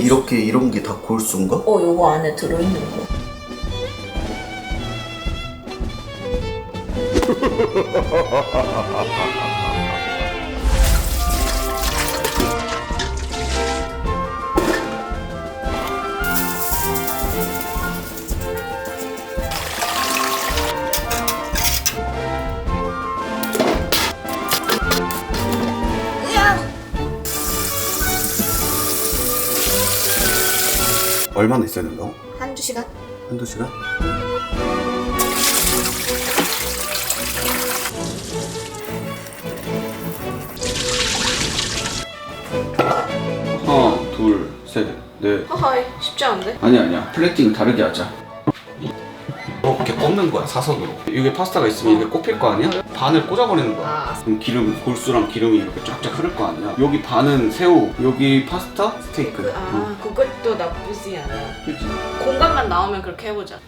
이렇게 이런 게 다 골수인가? 요거 안에 들어있는 거. 얼마나 있어야 된다고? 한두 시간? 한두 시간? 하나, 둘, 셋, 넷. 하하이 쉽지 않은데? 아니야. 플레이팅 다르게 하자. 이렇게 꺾는 거야, 사선으로. 이게 파스타가 있으면 이게 꼽힐 거 아니야? 반을 꽂아버리는 거야. 그럼 기름, 골수랑 기름이 이렇게 쫙쫙 흐를 거 아니야? 여기 반은 새우, 여기 파스타, 스테이크. 그것도 나쁘지 않아. 그치? 공간만 나오면 그렇게 해보자.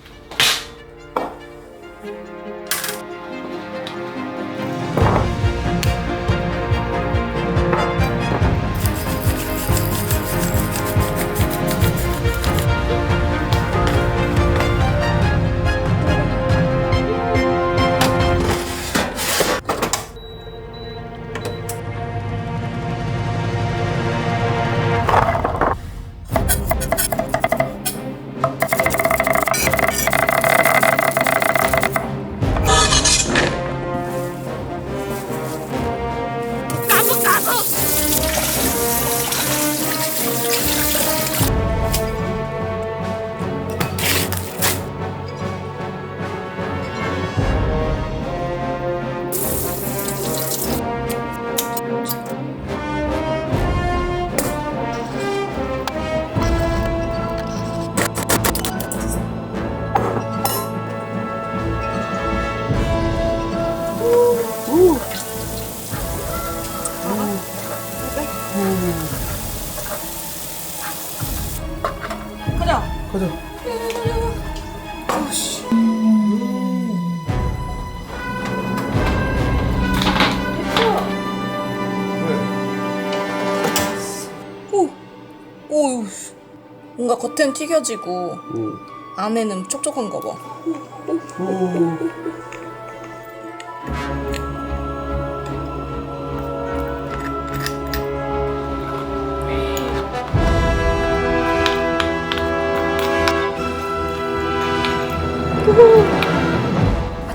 가자. 오씨. 오, 뭔가 겉엔 튀겨지고 안에는 촉촉한 거 봐.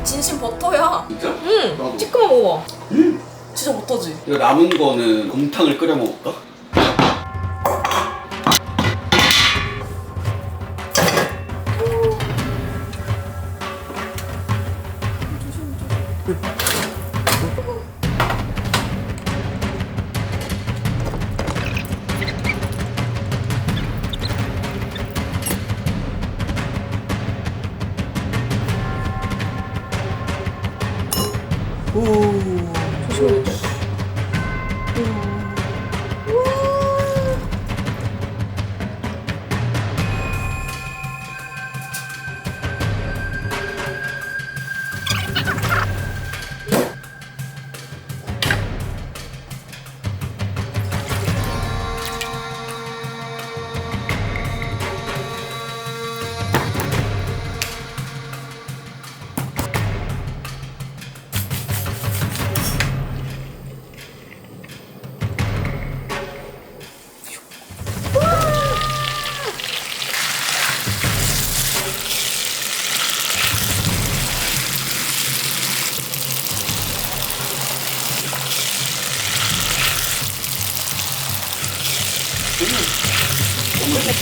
진심 버터야. 진짜? 응. 나도. 찌끄만 먹어봐. 진짜 버터지. 이거 남은 거는 곰탕을 끓여 먹을까? 조심해야 돼.